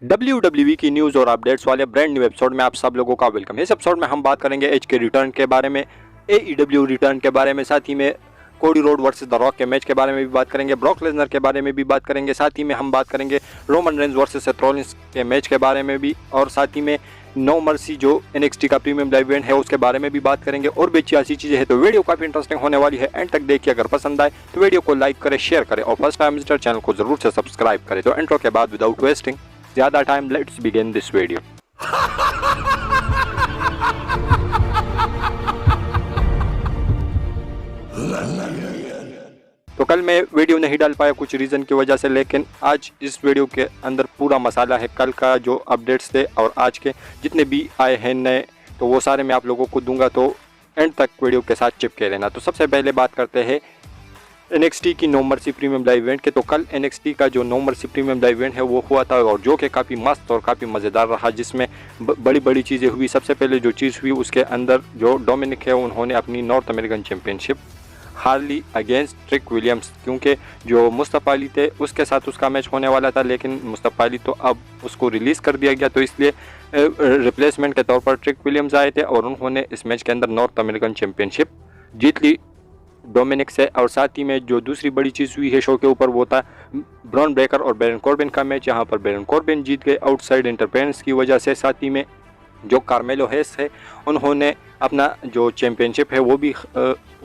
WWE की news और updates वाले ब्रांड न्यू एपिसोड में आप सब लोगों का वेलकम है। इस एपिसोड में हम बात करेंगे एज के रिटर्न के बारे में, AEW रिटर्न के बारे में, साथ ही में कोडी रोड वर्सेस द रॉक के मैच के बारे में भी बात करेंगे, ब्रॉक लेसनर के बारे में भी बात करेंगे, साथ ही में हम बात करेंगे Roman Reigns versus Seth Rollins के मैच के बारे में भी, और साथ ही में नो मर्सी जो NXT का प्रीमियम लाइव इवेंट है उसके बारे में भी बात करेंगे और भी अच्छी चीज़ें हैं। तो वीडियो काफ़ी इंटरेस्टिंग होने वाली है, एंड तक देखिए। अगर पसंद आए तो वीडियो को लाइक करें, शेयर करें और फर्स्ट टाइम विजिटर चैनल को जरूर से सब्सक्राइब करें। तो इंट्रो के बाद विदाउट वेस्टिंग ज़्यादा time, let's begin this video. तो कल मैं वीडियो नहीं डाल पाया कुछ रीज़न की वजह से, लेकिन आज इस वीडियो के अंदर पूरा मसाला है। कल का जो अपडेट्स थे और आज के जितने भी आए हैं नए, तो वो सारे मैं आप लोगों को दूंगा, तो एंड तक वीडियो के साथ चिपके रहना। तो सबसे पहले बात करते हैं NXT की no mercy premium live event के। तो कल NXT का जो no mercy premium live event है वो हुआ था, और जो कि काफ़ी मस्त और काफ़ी मज़ेदार रहा, जिसमें बड़ी बड़ी चीज़ें हुई। सबसे पहले जो चीज़ हुई उसके अंदर जो डोमिनिक है उन्होंने अपनी नॉर्थ अमेरिकन चैंपियनशिप हार ली अगेंस्ट ट्रिक विलियम्स, क्योंकि जो मुस्तफ़ा अली थे उसके साथ उसका मैच होने वाला था, लेकिन मुस्तफ़ा अली तो अब उसको रिलीज़ कर दिया गया, तो इसलिए रिप्लेसमेंट के तौर पर ट्रिक विलियम्स आए थे और उन्होंने इस मैच के अंदर नॉर्थ अमेरिकन चैंपियनशिप जीत ली डोमिनिक से। और साथ ही में जो दूसरी बड़ी चीज़ हुई है शो के ऊपर वो था ब्रॉन ब्रेकर और बैरन कॉर्बिन का मैच। यहाँ पर बैरन कॉर्बिन जीत गए आउटसाइड इंटरफेरेंस की वजह से। साथ ही में जो कार्मेलो हेस है उन्होंने अपना जो चैम्पियनशिप है वो भी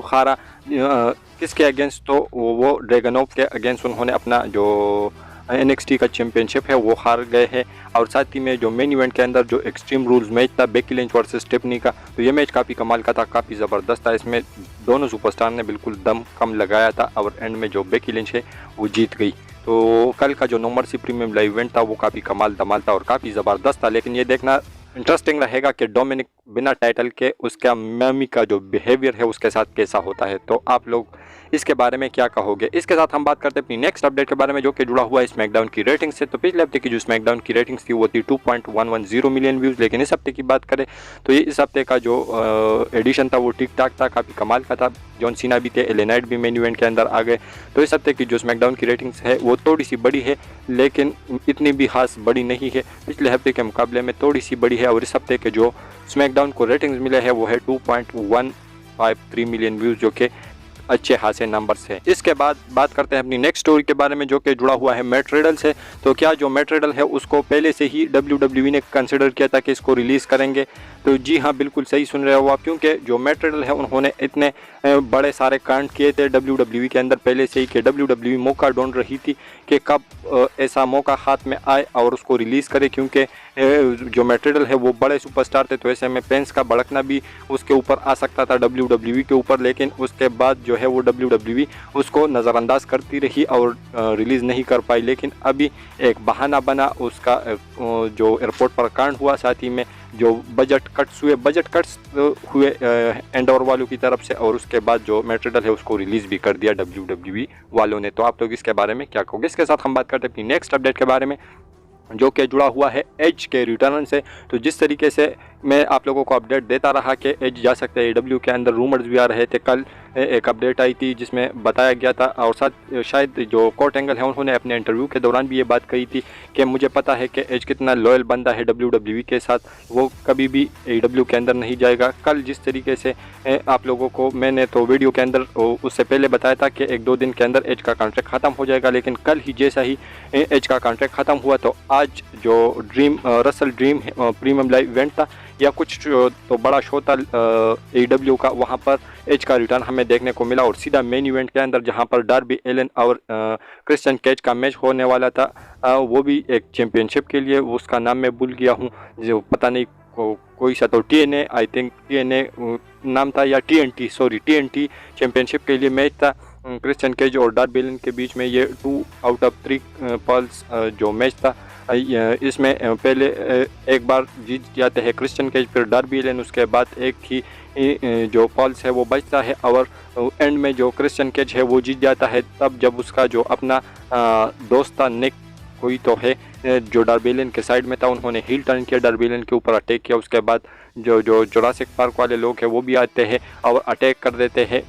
हारा। किसके अगेंस्ट, तो वो ड्रैगनोव के अगेंस्ट उन्होंने अपना जो NXT का चैम्पियनशिप है वो हार गए हैं। और साथ ही में जो मेन इवेंट के अंदर जो एक्सट्रीम रूल्स मैच था बेकी लिंच वर्सेस स्टेफनी का, तो ये मैच काफ़ी कमाल का था, काफ़ी ज़बरदस्त था। इसमें दोनों सुपरस्टार ने बिल्कुल दम कम लगाया था और एंड में जो बेकी लिंच है वो जीत गई। तो कल का जो no mercy premium live event था वो काफ़ी कमाल धमाल था और काफ़ी ज़बरदस्त था। लेकिन ये देखना इंटरेस्टिंग रहेगा कि डोमिनिक बिना टाइटल के उसका मैमी का जो बिहेवियर है उसके साथ कैसा होता है। तो आप लोग इसके बारे में क्या कहोगे? इसके साथ हम बात करते हैं अपनी नेक्स्ट अपडेट के बारे में, जो कि जुड़ा हुआ है स्मैकडाउन की रेटिंग से। तो पिछले हफ्ते की जो स्मैकडाउन की रेटिंग्स थी वो थी 2.110 मिलियन व्यूज़, लेकिन इस हफ्ते की बात करें तो ये इस हफ्ते का जो एडिशन था वो ठीक ठाक था, काफ़ी कमाल का था। जॉन सीना भी थे, एले नाइट भी मेन इवेंट के अंदर आ गए। तो इस हफ्ते की जो स्मैकडाउन की रेटिंग्स है वो थोड़ी सी बड़ी है, लेकिन इतनी भी खास बड़ी नहीं है, पिछले हफ्ते के मुकाबले में थोड़ी सी बड़ी है। और इस हफ्ते के जो स्मैकडाउन को रेटिंग्स मिले हैं वो है 2.153 मिलियन व्यूज़, जो कि अच्छे खासे नंबर्स है। इसके बाद बात करते हैं अपनी नेक्स्ट स्टोरी के बारे में, जो कि जुड़ा हुआ है मैट रिडल से। तो क्या जो मैट रिडल है उसको पहले से ही WWE ने कंसिडर किया था कि इसको रिलीज़ करेंगे? तो जी हाँ, बिल्कुल सही सुन रहे हो आप, क्योंकि जो मैट रिडल है उन्होंने इतने बड़े सारे कांड किए थे WWE के अंदर पहले से ही कि WWE मौका ढूंढ रही थी कि कब ऐसा मौका हाथ में आए और उसको रिलीज़ करे, क्योंकि जो मैट रिडल है वो बड़े सुपरस्टार थे, तो ऐसे में फैंस का भड़कना भी उसके ऊपर आ सकता था WWE के ऊपर। लेकिन उसके बाद जो है वो WWE उसको नज़रअंदाज करती रही और रिलीज़ नहीं कर पाई। लेकिन अभी एक बहाना बना उसका, जो एयरपोर्ट पर कांड हुआ, साथ ही में जो बजट कट्स हुए एंडोर वालों की तरफ से, और उसके बाद जो मैट रिडल है उसको रिलीज़ भी कर दिया WWE वालों ने। तो आप लोग इसके बारे में क्या कहोगे? इसके साथ हम बात करते हैं अपनी नेक्स्ट अपडेट के बारे में, जो कि जुड़ा हुआ है एज के रिटर्न से। तो जिस तरीके से मैं आप लोगों को अपडेट देता रहा कि एज जा सकते हैं AEW के अंदर, रूमर्स भी आ रहे थे, कल एक अपडेट आई थी जिसमें बताया गया था, और साथ शायद जो कोर्ट एंगल है उन्होंने अपने इंटरव्यू के दौरान भी ये बात कही थी कि मुझे पता है कि एज कितना लॉयल बंदा है WWE के साथ, वो कभी भी AEW के अंदर नहीं जाएगा। कल जिस तरीके से आप लोगों को मैंने तो वीडियो के अंदर उससे पहले बताया था कि 1-2 दिन के अंदर एज का कॉन्ट्रैक्ट ख़त्म हो जाएगा, लेकिन कल ही जैसा ही एज का कॉन्ट्रैक्ट ख़त्म हुआ तो आज जो Russell dream premium live event था या कुछ तो बड़ा शो था AEW का, वहाँ पर एज का रिटर्न हमें देखने को मिला। और सीधा मेन इवेंट के अंदर जहाँ पर डार्बी एलन और क्रिश्चियन केज का मैच होने वाला था, वो भी एक चैम्पियनशिप के लिए, उसका नाम मैं भूल गया हूँ, जो पता नहीं कोई सा, तो TNA आई थिंक TNA नाम था, या TNT चैम्पियनशिप के लिए मैच था क्रिश्चियन केज और डार्बी एलन के बीच में। ये 2 आउट ऑफ 3 पॉल्स जो मैच था, इसमें पहले एक बार जीत जाते हैं क्रिश्चियन केज, फिर डार्बी एलन, उसके बाद एक ही जो पॉल्स है वो बचता है, और एंड में जो क्रिश्चियन केज है वो जीत जाता है। तब जब उसका जो अपना दोस्त था निक कोई तो है जो डार्बी एलन के साइड में था, उन्होंने हील टर्न किया, डार्बी एलन के ऊपर अटैक किया। उसके बाद जो जुरासिक पार्क वाले लोग हैं वो भी आते हैं और अटैक कर देते हैं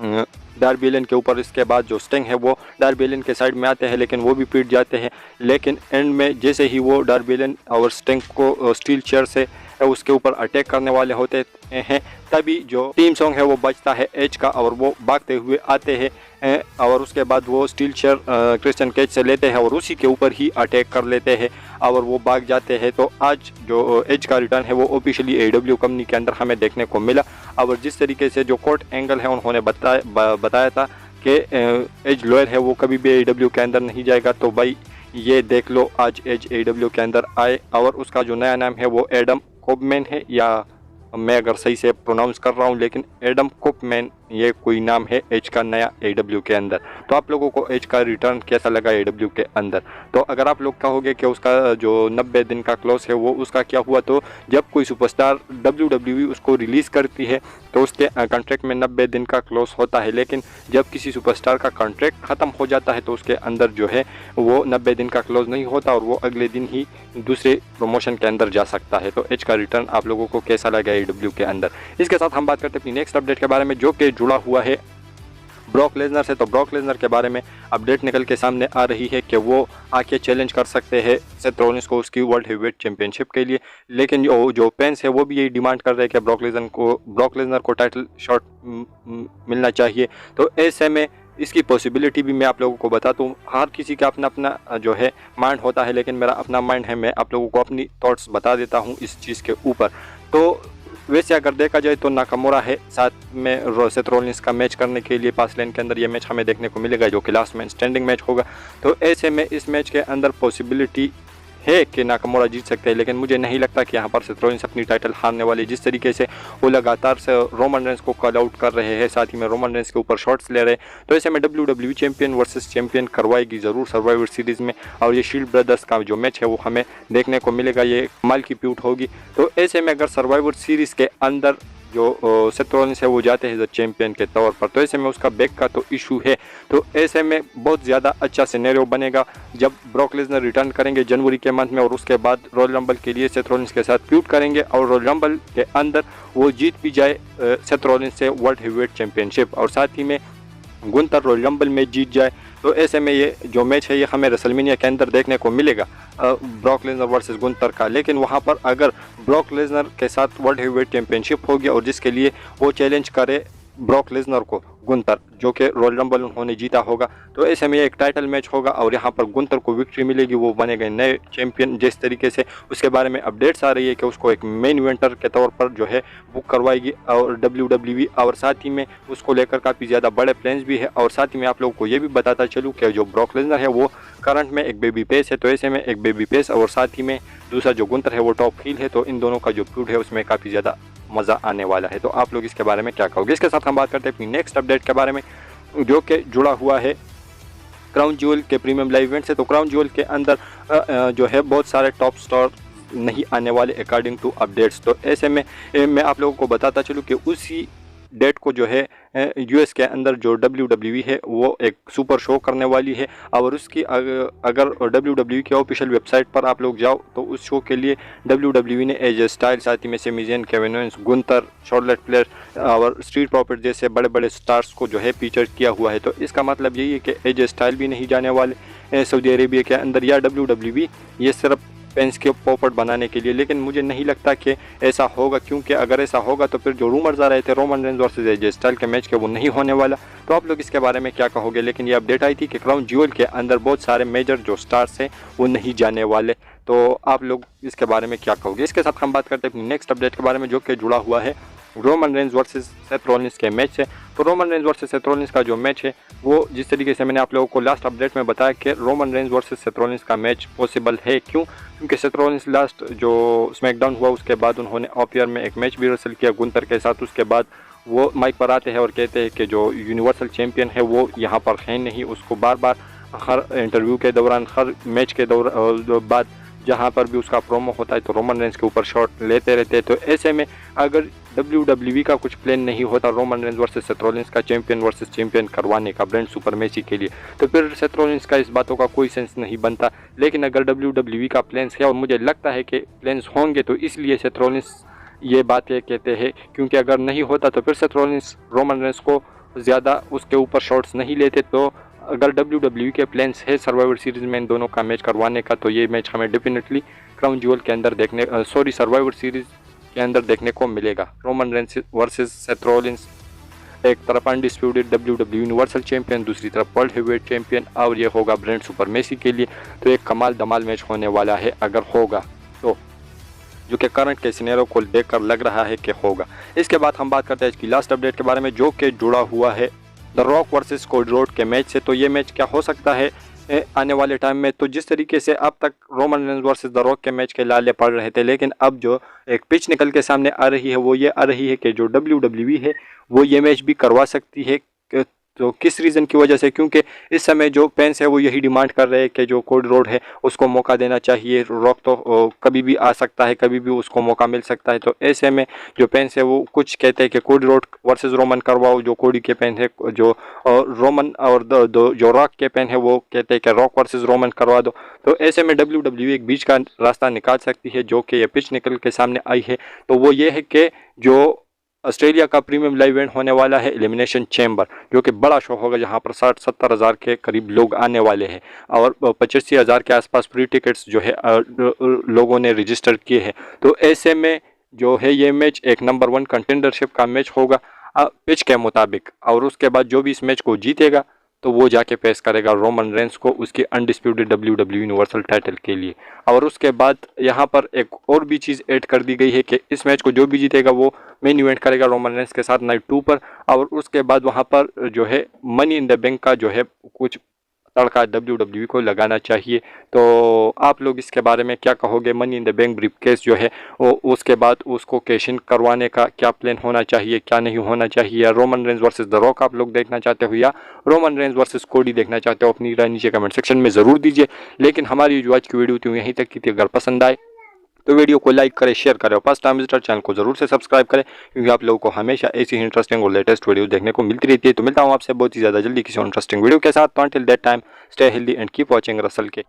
डार्बी एलिन के ऊपर। इसके बाद जो स्टिंग है वो डार्बी एलिन के साइड में आते हैं, लेकिन वो भी पीट जाते हैं। लेकिन एंड में जैसे ही वो डार्बी एलिन और स्टिंग को स्टील चेयर से उसके ऊपर अटैक करने वाले होते हैं, तभी जो टीम सॉन्ग है वो बचता है एज का और वो भागते हुए आते हैं और उसके बाद वो स्टील चेयर क्रिश्चियन केज से लेते हैं और उसी के ऊपर ही अटैक कर लेते हैं और वो भाग जाते हैं। तो आज जो एज का रिटर्न है वो ऑफिशियली AEW कंपनी के अंदर हमें देखने को मिला। और जिस तरीके से जो कोर्ट एंगल है उन्होंने बताया था कि एज लॉयर है वो कभी भी AEW के अंदर नहीं जाएगा, तो भाई ये देख लो आज एज AEW के अंदर आए और उसका जो नया नाम है वो एडम कोपमैन है, या मैं अगर सही से प्रोनाउंस कर रहा हूँ, लेकिन एडम कोपमैन ये कोई नाम है एज का नया AEW के अंदर। तो आप लोगों को एज का रिटर्न कैसा लगा AEW के अंदर? तो अगर आप लोग कहोगे कि उसका जो 90 दिन का क्लॉज है वो उसका क्या हुआ, तो जब कोई सुपरस्टार WWE उसको रिलीज़ करती है तो उसके कॉन्ट्रैक्ट में 90 दिन का क्लॉज होता है, लेकिन जब किसी सुपरस्टार का कॉन्ट्रैक्ट ख़त्म हो जाता है तो उसके अंदर जो है वो 90 दिन का क्लॉज नहीं होता और वो अगले दिन ही दूसरे प्रमोशन के अंदर जा सकता है। तो एज का रिटर्न आप लोगों को कैसा लगा AEW के अंदर? इसके साथ हम बात करते हैं अपनी नेक्स्ट अपडेट के बारे में, जो कि जुड़ा हुआ है ब्रॉक लेसनर से। तो ब्रॉक लेसनर के बारे में अपडेट निकल के सामने आ रही है कि वो आके चैलेंज कर सकते हैं सेथ रॉलिंस को उसकी वर्ल्ड हेवीवेट चैंपियनशिप के लिए, लेकिन जो फैंस है वो भी यही डिमांड कर रहे हैं कि ब्रॉक लेसनर को टाइटल शॉट मिलना चाहिए। तो ऐसे में इसकी पॉसिबिलिटी भी मैं आप लोगों को बताता हूँ। हर किसी का अपना अपना जो है माइंड होता है, लेकिन मेरा अपना माइंड है, मैं आप लोगों को अपनी थॉट्स बता देता हूँ इस चीज़ के ऊपर। तो वैसे अगर देखा जाए तो नाकामुरा है साथ में सेथ रॉलिंस का मैच करने के लिए पास लेन के अंदर ये मैच हमें देखने को मिलेगा, जो कि लास्ट मैन स्टैंडिंग मैच होगा। तो ऐसे में इस मैच के अंदर पॉसिबिलिटी है कि नाकामुरा जीत सकते हैं, लेकिन मुझे नहीं लगता कि यहाँ पर सेथ रॉलिंस अपनी टाइटल हारने वाली। जिस तरीके से वो लगातार से रोमन रेंस को कॉल आउट कर रहे हैं, साथ ही में रोमन रेंस के ऊपर शॉट्स ले रहे हैं, तो ऐसे में WWE चैंपियन वर्सेस चैंपियन करवाएगी ज़रूर सर्वाइवर सीरीज़ में। और ये शील्ड ब्रदर्स का जो मैच है वो हमें देखने को मिलेगा, ये कमाल की प्यूट होगी। तो ऐसे में अगर सर्वाइवर सीरीज़ के अंदर जो सेथ रॉलिंस है वो जाते हैं चैंपियन के तौर पर, तो ऐसे में उसका बैक का तो इशू है। तो ऐसे में बहुत ज़्यादा अच्छा सिनेरियो बनेगा जब ब्रॉक लेसनर रिटर्न करेंगे जनवरी के मंथ में और उसके बाद रॉयल रंबल के लिए सेथ रॉलिंस के साथ फ्यूड करेंगे और रॉयल रंबल के अंदर वो जीत भी जाए सेथ रॉलिंस से वर्ल्ड हेवीवेट चैंपियनशिप और साथ ही में गुंतर रॉयल रंबल में जीत जाए। तो ऐसे में ये जो मैच है ये हमें रेसलमेनिया के अंदर देखने को मिलेगा ब्रॉक लेसनर वर्सेस गुंतर का। लेकिन वहाँ पर अगर ब्रॉक लेसनर के साथ वर्ल्ड हेवीवेट चैंपियनशिप होगी और जिसके लिए वो चैलेंज करे ब्रॉक लेसनर को गुंतर, जो कि रॉयल रंबल उन्होंने जीता होगा, तो ऐसे में एक टाइटल मैच होगा और यहाँ पर गुंतर को विक्ट्री मिलेगी, वो बनेंगे नए चैंपियन। जिस तरीके से उसके बारे में अपडेट्स आ रही है कि उसको एक मेन इवेंटर के तौर पर जो है बुक करवाएगी और WWE, और साथ ही में उसको लेकर काफ़ी ज़्यादा बड़े प्लान्स भी है। और साथ ही में आप लोगों को ये भी बताता चलूँ कि जो ब्रॉक लेसनर है वो करंट में एक बेबी फेस है, तो ऐसे में एक बेबी फेस और साथ ही में दूसरा जो गुंतर है वो टॉप हील है, तो इन दोनों का जो फ्यूड है उसमें काफ़ी ज़्यादा मज़ा आने वाला है। तो आप लोग इसके बारे में क्या कहोगे? इसके साथ हम बात करते हैं अपनी नेक्स्ट अपडेट के बारे में, जो कि जुड़ा हुआ है क्राउन ज्वेल के प्रीमियम लाइव इवेंट से। तो क्राउन ज्वेल के अंदर जो है बहुत सारे टॉप स्टार नहीं आने वाले अकॉर्डिंग टू अपडेट्स। तो ऐसे में मैं आप लोगों को बताता चलूँ कि उसी डेट को जो है US के अंदर जो WWE है वो एक सुपर शो करने वाली है और उसकी अगर WWE की ऑफिशियल वेबसाइट पर आप लोग जाओ तो उस शो के लिए WWE ने AJ स्टाइल्स, साथ ही में Sami Zayn, Kevin Owens, Gunther, Charlotte Flair और स्ट्रीट प्रॉफिट जैसे बड़े बड़े स्टार्स को जो है फीचर किया हुआ है। तो इसका मतलब यही है कि AJ स्टाइल भी नहीं जाने वाले सऊदी अरेबिया के अंदर या WWE, ये सिर्फ फैंस के पॉपट बनाने के लिए। लेकिन मुझे नहीं लगता कि ऐसा होगा, क्योंकि अगर ऐसा होगा तो फिर जो रूमर्स आ रहे थे Roman Reigns versus AJ style के मैच के वो नहीं होने वाला। तो आप लोग इसके बारे में क्या कहोगे? लेकिन ये अपडेट आई थी कि क्राउन ज्वेल के अंदर बहुत सारे मेजर जो स्टार्स हैं वो नहीं जाने वाले। तो आप लोग इसके बारे में क्या कहोगे? इसके साथ हम बात करते हैं अपनी नेक्स्ट अपडेट के बारे में, जो कि जुड़ा हुआ है Roman Reigns versus Seth Rollins के मैच से। तो Roman Reigns versus Seth Rollins का जो मैच है वो जिस तरीके से मैंने आप लोगों को लास्ट अपडेट में बताया कि Roman Reigns versus Seth Rollins का मैच पॉसिबल है। क्यों? क्योंकि सेथ रॉलिंस लास्ट जो स्मैकडाउन हुआ उसके बाद उन्होंने ऑफियर में एक मैच भी रेसल किया गुंतर के साथ। उसके बाद वो माइक पर आते हैं और कहते हैं कि जो यूनिवर्सल चैंपियन है वो यहाँ पर है नहीं। उसको बार बार हर इंटरव्यू के दौरान, हर मैच के बाद जहाँ पर भी उसका प्रोमो होता है तो रोमन रेंस के ऊपर शॉट लेते रहते हैं। तो ऐसे में अगर WWE का कुछ प्लान नहीं होता Roman Reigns versus Seth Rollins का चैंपियन वर्सेस चैंपियन करवाने का ब्रांड सुपरमेसी के लिए, तो फिर सेथ रॉलिंस का इस बातों का कोई सेंस नहीं बनता। लेकिन अगर WWE का प्लान्स है और मुझे लगता है कि प्लान्स होंगे, तो इसलिए सेथ रॉलिंस ये बातें कहते हैं, क्योंकि अगर नहीं होता तो फिर सेथ रॉलिंस रोमन रेंस को ज़्यादा उसके ऊपर शॉट्स नहीं लेते। तो अगर WWE के प्लान्स है सर्वाइवर सीरीज़ में इन दोनों का मैच करवाने का, तो ये मैच हमें डेफिनेटली क्राउन ज्वेल के अंदर सर्वाइवर सीरीज़ के अंदर देखने को मिलेगा। Roman Reigns versus Seth Rollins, एक तरफ अनडिस्प्यूटेड WWE यूनिवर्सल चैंपियन, दूसरी तरफ वर्ल्ड हेवीवेट चैंपियन, और ये होगा ब्रांड सुपरमेसी के लिए। तो एक कमाल धमाल मैच होने वाला है अगर होगा तो, जो कि करंट के सिनेरियो को देखकर लग रहा है कि होगा। इसके बाद हम बात करते हैं इसकी लास्ट अपडेट के बारे में, जो कि जुड़ा हुआ है द रॉक वर्सेस कोडी रोड के मैच से। तो ये मैच क्या हो सकता है आने वाले टाइम में। तो जिस तरीके से अब तक Roman Reigns versus the rock के मैच के लाले पड़ रहे थे, लेकिन अब जो एक पिच निकल के सामने आ रही है वो ये आ रही है कि जो WWE है वो ये मैच भी करवा सकती है। तो किस रीज़न की वजह से, क्योंकि इस समय जो फैंस है वो यही डिमांड कर रहे हैं कि जो कोडी रोड है उसको मौका देना चाहिए। रॉक तो कभी भी आ सकता है, कभी भी उसको मौका मिल सकता है। तो ऐसे में जो फैंस है वो कुछ कहते हैं कि कोडी रोड वर्सेस रोमन करवाओ, जो कोडी के फैन है जो रोमन, और जो रॉक के फैन है वो कहते हैं कि रॉक वर्सेस रोमन करवा दो। तो ऐसे में WWE एक बीच का रास्ता निकाल सकती है, जो कि ये पिच निकल के सामने आई है। तो वो ये है कि जो ऑस्ट्रेलिया का प्रीमियम लाइव इवेंट होने वाला है एलिमिनेशन चैम्बर, जो कि बड़ा शो होगा, जहां पर 60-70 हज़ार के करीब लोग आने वाले हैं, और 85,000 के आसपास फ्री टिकट्स जो है लोगों ने रजिस्टर किए हैं। तो ऐसे में जो है ये मैच एक नंबर 1 कंटेंडरशिप का मैच होगा पिच के मुताबिक, और उसके बाद जो भी इस मैच को जीतेगा तो वो जाके फेस करेगा रोमन रेंस को उसकी अनडिस्प्यूटेड WWE यूनिवर्सल टाइटल के लिए। और उसके बाद यहाँ पर एक और भी चीज़ ऐड कर दी गई है कि इस मैच को जो भी जीतेगा वो मेन इवेंट करेगा रोमन रेंस के साथ नाइट 2 पर। और उसके बाद वहाँ पर जो है मनी इन द बैंक का जो है कुछ तड़का WWE को लगाना चाहिए। तो आप लोग इसके बारे में क्या कहोगे? Money in the bank briefcase जो है वो उसके बाद उसको कैश इन करवाने का क्या प्लान होना चाहिए, क्या नहीं होना चाहिए? या Roman Reigns versus the rock आप लोग देखना चाहते हो, या रोमन रेंस वर्सेस कोडी देखना चाहते हो? अपनी राय नीचे कमेंट सेक्शन में ज़रूर दीजिए। लेकिन हमारी जो आज की वीडियो थी यहीं तक की थी। अगर पसंद आए तो वीडियो को लाइक करें, शेयर करें, और फर्स्ट टाइम विजिटर चैनल को जरूर से सब्सक्राइब करें, क्योंकि आप लोगों को हमेशा ऐसी ही इंटरेस्टिंग और लेटेस्ट वीडियो देखने को मिलती रहती है। तो मिलता हूं आपसे बहुत ही ज़्यादा जल्दी किसी इंटरेस्टिंग वीडियो के साथ। तो until that time stay healthy and keep watching Russell के।